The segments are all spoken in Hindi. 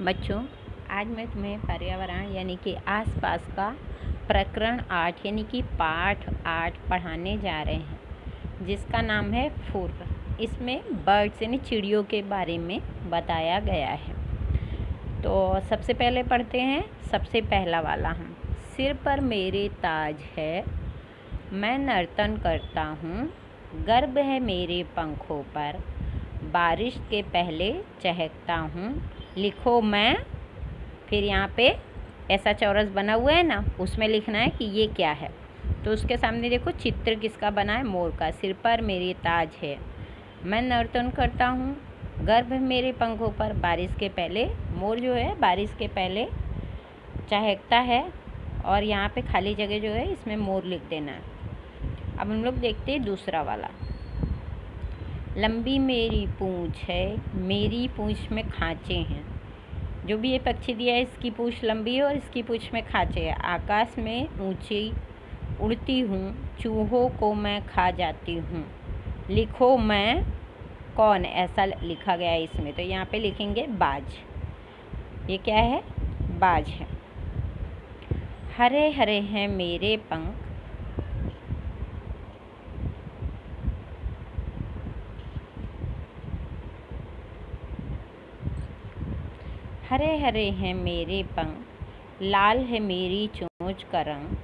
बच्चों, आज मैं तुम्हें पर्यावरण यानी कि आसपास का प्रकरण 8 यानी कि पाठ 8 पढ़ाने जा रहे हैं, जिसका नाम है फुर्र। इसमें बर्ड्स यानी चिड़ियों के बारे में बताया गया है। तो सबसे पहले पढ़ते हैं सबसे पहला वाला हम। सिर पर मेरे ताज है, मैं नर्तन करता हूँ, गर्व है मेरे पंखों पर, बारिश के पहले चहकता हूँ, लिखो मैं। फिर यहाँ पे ऐसा चौरस बना हुआ है ना, उसमें लिखना है कि ये क्या है। तो उसके सामने देखो चित्र किसका बना है, मोर का। सिर पर मेरे ताज है, मैं नर्तन करता हूँ, गर्व है मेरे पंखों पर, बारिश के पहले। मोर जो है बारिश के पहले चहकता है, और यहाँ पे खाली जगह जो है इसमें मोर लिख देना है। अब हम लोग देखते हैं दूसरा वाला। लंबी मेरी पूँछ है, मेरी पूँछ में खाँचे हैं। जो भी ये पक्षी दिया है इसकी पूँछ लंबी है और इसकी पूँछ में खाँचे है। आकाश में ऊंची उड़ती हूँ, चूहों को मैं खा जाती हूँ, लिखो मैं कौन। ऐसा लिखा गया है इसमें, तो यहाँ पे लिखेंगे बाज। ये क्या है, बाज है। हरे हरे हैं मेरे पंख, हरे हरे हैं मेरे पंख, लाल है मेरी चोंच का रंग,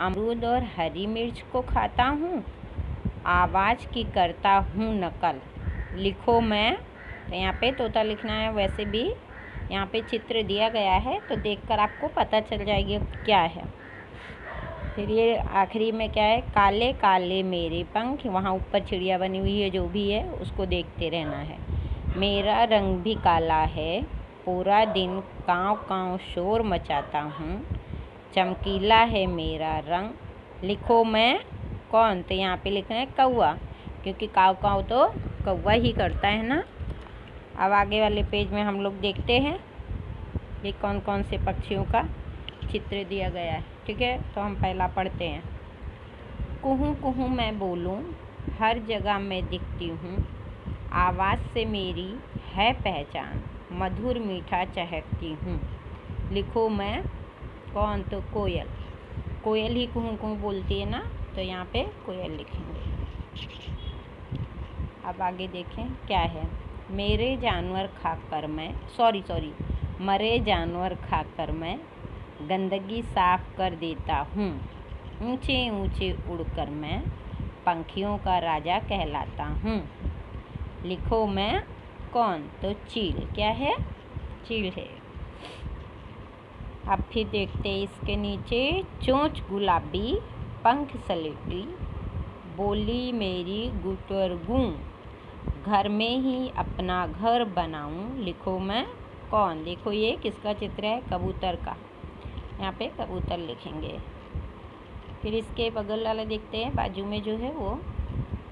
अमरूद और हरी मिर्च को खाता हूँ, आवाज़ की करता हूँ नकल, लिखो मैं। तो यहाँ पे तोता लिखना है। वैसे भी यहाँ पे चित्र दिया गया है, तो देखकर आपको पता चल जाएगी क्या है। फिर ये आखिरी में क्या है, काले काले मेरे पंख। वहाँ ऊपर चिड़िया बनी हुई है, जो भी है उसको देखते रहना है। मेरा रंग भी काला है, पूरा दिन काँव काँव शोर मचाता हूँ, चमकीला है मेरा रंग, लिखो मैं कौन। तो यहाँ पे लिखना है कौवा, क्योंकि काँव काँव तो कौवा ही करता है ना। अब आगे वाले पेज में हम लोग देखते हैं ये कौन कौन से पक्षियों का चित्र दिया गया है। ठीक है, तो हम पहला पढ़ते हैं। कुहू कुहू मैं बोलूँ, हर जगह मैं दिखती हूँ, आवाज़ से मेरी है पहचान, मधुर मीठा चहकती हूँ, लिखो मैं कौन। तो कोयल। कोयल ही कुहू कुहू बोलती है ना, तो यहाँ पे कोयल लिखेंगे। अब आगे देखें क्या है। मेरे जानवर खाकर मैं मरे जानवर खाकर मैं गंदगी साफ कर देता हूँ, ऊंचे ऊंचे उड़कर मैं पंखियों का राजा कहलाता हूँ, लिखो मैं कौन। तो चील। क्या है, चील है। अब फिर देखते हैं इसके नीचे। चोंच गुलाबी, पंख सलेटी, बोली मेरी गुटरगू, घर में ही अपना घर बनाऊं, लिखो मैं कौन। देखो ये किसका चित्र है, कबूतर का। यहाँ पे कबूतर लिखेंगे। फिर इसके बगल वाला देखते हैं, बाजू में जो है वो।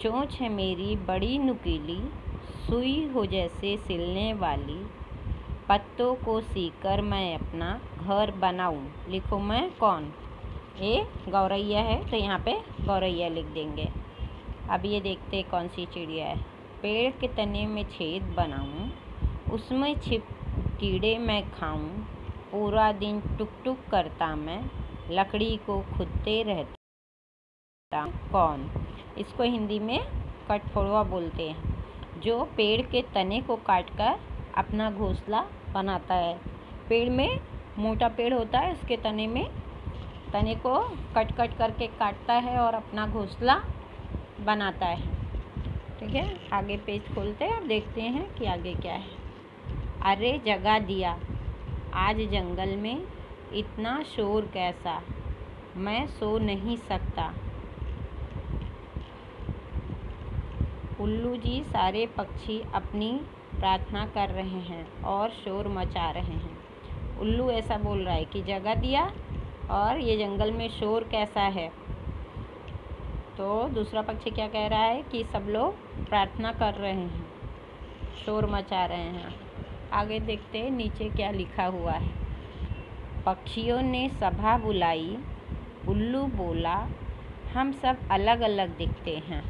चोंच है मेरी बड़ी नुकीली, सुई हो जैसे सिलने वाली, पत्तों को सीकर मैं अपना घर बनाऊं, लिखो मैं कौन। ये गौरैया है, तो यहाँ पे गौरैया लिख देंगे। अब ये देखते हैं कौन सी चिड़िया है। पेड़ के तने में छेद बनाऊं, उसमें छिप कीड़े मैं खाऊं, पूरा दिन टुक टुक करता मैं, लकड़ी को खुदते रहता कौन। इसको हिंदी में कठफोड़वा बोलते हैं, जो पेड़ के तने को काटकर अपना घोंसला बनाता है। पेड़ में मोटा पेड़ होता है, उसके तने को कट कट करके काटता है और अपना घोंसला बनाता है। ठीक है, आगे पेज खोलते हैं और देखते हैं कि आगे क्या है। अरे जगा दिया आज जंगल में, इतना शोर कैसा, मैं सो नहीं सकता। उल्लू जी, सारे पक्षी अपनी प्रार्थना कर रहे हैं और शोर मचा रहे हैं। उल्लू ऐसा बोल रहा है कि जगा दिया, और ये जंगल में शोर कैसा है। तो दूसरा पक्षी क्या कह रहा है कि सब लोग प्रार्थना कर रहे हैं, शोर मचा रहे हैं। आगे देखते हैं नीचे क्या लिखा हुआ है। पक्षियों ने सभा बुलाई, उल्लू बोला, हम सब अलग अलग दिखते हैं,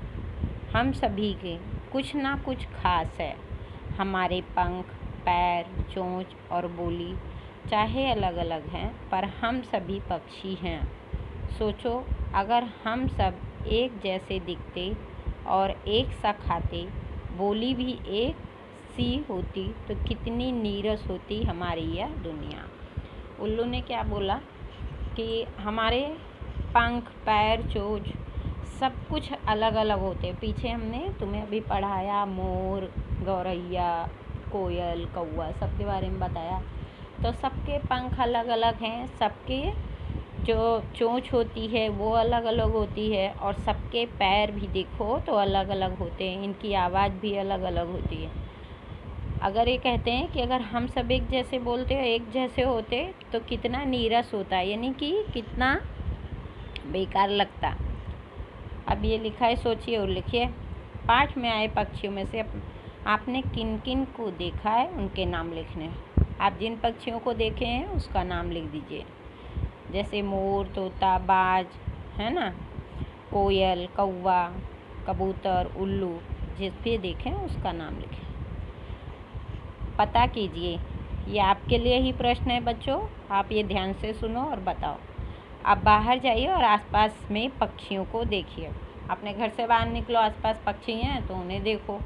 हम सभी के कुछ ना कुछ खास है, हमारे पंख, पैर, चोंच और बोली चाहे अलग अलग हैं, पर हम सभी पक्षी हैं। सोचो, अगर हम सब एक जैसे दिखते और एक सा खाते, बोली भी एक सी होती, तो कितनी नीरस होती हमारी यह दुनिया। उल्लू ने क्या बोला कि हमारे पंख, पैर, चोंच सब कुछ अलग अलग होते हैं। पीछे हमने तुम्हें अभी पढ़ाया, मोर, गौरैया, कोयल, कौवा सबके बारे में बताया। तो सबके पंख अलग अलग हैं, सबके जो चोंच होती है वो अलग अलग होती है, और सबके पैर भी देखो तो अलग अलग होते हैं, इनकी आवाज़ भी अलग अलग होती है। अगर ये कहते हैं कि अगर हम सब एक जैसे बोलते, एक जैसे होते, तो कितना नीरस होता है, यानी कि कितना बेकार लगता। अब ये लिखा है, सोचिए और लिखिए। पाठ में आए पक्षियों में से आपने किन किन को देखा है, उनके नाम लिखने हैं। आप जिन पक्षियों को देखे हैं उसका नाम लिख दीजिए, जैसे मोर, तोता, बाज, है ना, कोयल, कौवा, कबूतर, उल्लू, जिस भी देखें उसका नाम लिखें। पता कीजिए, ये आपके लिए ही प्रश्न है बच्चों, आप ये ध्यान से सुनो और बताओ। अब बाहर जाइए और आसपास में पक्षियों को देखिए। अपने घर से बाहर निकलो, आसपास पक्षी हैं तो उन्हें देखो।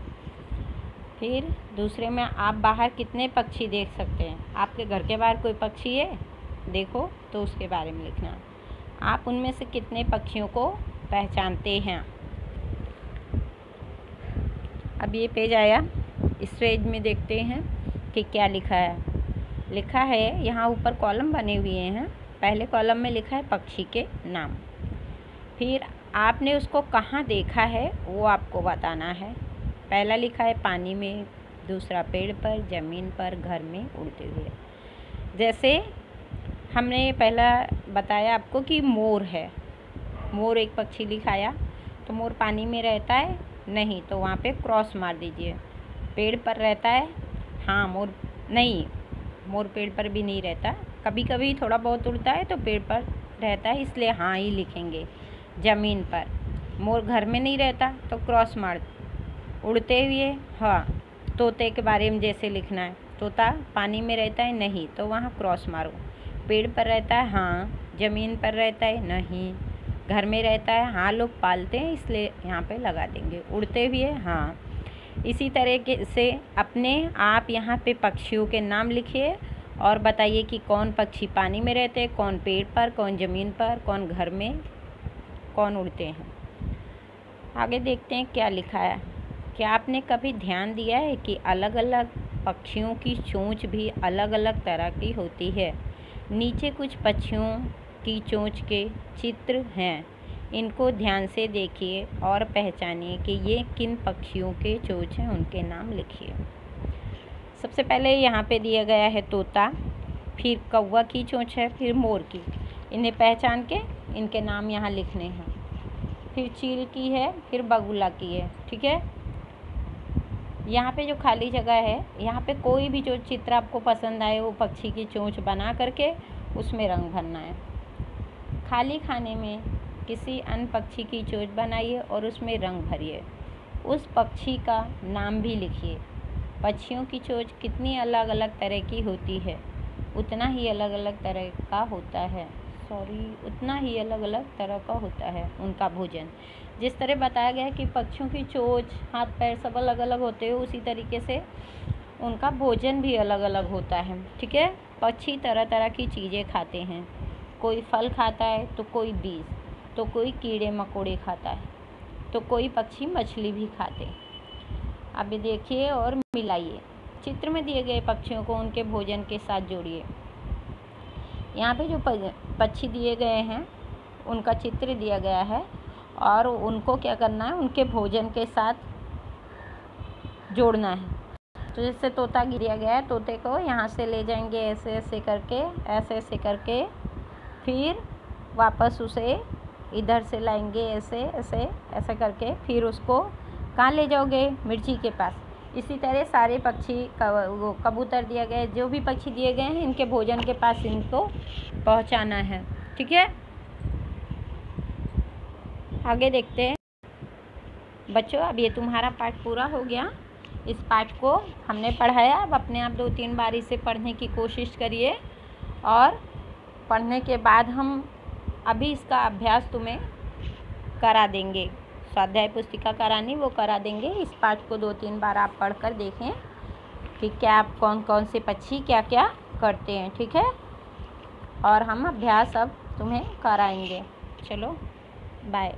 फिर दूसरे में, आप बाहर कितने पक्षी देख सकते हैं। आपके घर के बाहर कोई पक्षी है, देखो तो उसके बारे में लिखना। आप उनमें से कितने पक्षियों को पहचानते हैं। अब ये पेज आया, इस पेज में देखते हैं कि क्या लिखा है। लिखा है, यहाँ ऊपर कॉलम बने हुए हैं। पहले कॉलम में लिखा है पक्षी के नाम, फिर आपने उसको कहाँ देखा है वो आपको बताना है। पहला लिखा है पानी में, दूसरा पेड़ पर, ज़मीन पर, घर में उड़ते हुए। जैसे हमने पहला बताया आपको कि मोर है, मोर एक पक्षी लिखाया, तो मोर पानी में रहता है नहीं, तो वहाँ पे क्रॉस मार दीजिए। पेड़ पर रहता है, हाँ मोर नहीं, मोर पेड़ पर भी नहीं रहता, कभी कभी थोड़ा बहुत उड़ता है तो पेड़ पर रहता है, इसलिए हाँ ही लिखेंगे। ज़मीन पर, मोर घर में नहीं रहता तो क्रॉस मार। उड़ते हुए, हाँ, तोते के बारे में जैसे लिखना है, तोता पानी में रहता है नहीं, तो वहाँ क्रॉस मारो। पेड़ पर रहता है, हाँ। ज़मीन पर रहता है नहीं। घर में रहता है, हाँ, लोग पालते हैं इसलिए यहाँ पे लगा देंगे। उड़ते हुए, हाँ। इसी तरह से अपने आप यहाँ पे पक्षियों के नाम लिखिए और बताइए कि कौन पक्षी पानी में रहते हैं, कौन पेड़ पर, कौन ज़मीन पर, कौन घर में, कौन उड़ते हैं। आगे देखते हैं क्या लिखा है। क्या आपने कभी ध्यान दिया है कि अलग अलग पक्षियों की चोंच भी अलग अलग तरह की होती है। नीचे कुछ पक्षियों की चोंच के चित्र हैं, इनको ध्यान से देखिए और पहचानिए कि ये किन पक्षियों के चोंच हैं, उनके नाम लिखिए। सबसे पहले यहाँ पे दिया गया है तोता, फिर कौवा की चोंच है, फिर मोर की। इन्हें पहचान के इनके नाम यहाँ लिखने हैं। फिर चील की है, फिर बगुला की है, ठीक है। यहाँ पे जो खाली जगह है, यहाँ पे कोई भी जो चित्र आपको पसंद आए वो पक्षी की चोंच बना करके उसमें रंग भरना है। खाली खाने में किसी अन्य पक्षी की चोंच बनाइए और उसमें रंग भरिए। उस पक्षी का नाम भी लिखिए। पक्षियों की चोंच कितनी अलग अलग तरह की होती है, उतना ही अलग अलग तरह का होता है, उतना ही अलग अलग तरह का होता है उनका भोजन। जिस तरह बताया गया है कि पक्षियों की चोंच, हाथ पैर सब अलग अलग होते हैं, उसी तरीके से उनका भोजन भी अलग अलग होता है, ठीक है। पक्षी तरह तरह की चीज़ें खाते हैं, कोई फल खाता है तो कोई बीज, तो कोई कीड़े मकोड़े खाता है, तो कोई पक्षी मछली भी खाते हैं। अब देखिए और मिलाइए। चित्र में दिए गए पक्षियों को उनके भोजन के साथ जोड़िए। यहाँ पे जो पक्षी दिए गए हैं उनका चित्र दिया गया है और उनको क्या करना है, उनके भोजन के साथ जोड़ना है। तो जैसे तोता दिया गया है, तोते को यहाँ से ले जाएंगे ऐसे ऐसे करके, फिर वापस उसे इधर से लाएंगे ऐसे करके, फिर उसको कहाँ ले जाओगे, मिर्ची के पास। इसी तरह सारे पक्षी, कबूतर दिया गया है, जो भी पक्षी दिए गए हैं इनके भोजन के पास इनको पहुंचाना है, ठीक है। आगे देखते हैं बच्चों। अब ये तुम्हारा पाठ पूरा हो गया। इस पाठ को हमने पढ़ाया, अब अपने आप 2-3 बार इसे पढ़ने की कोशिश करिए और पढ़ने के बाद हम अभी इसका अभ्यास तुम्हें करा देंगे। स्वाध्याय पुस्तिका करानी वो करा देंगे। इस पाठ को 2-3 बार आप पढ़कर देखें कि क्या कौन कौन से पक्षी क्या क्या करते हैं, ठीक है। और हम अभ्यास अब तुम्हें कराएंगे। चलो बाय।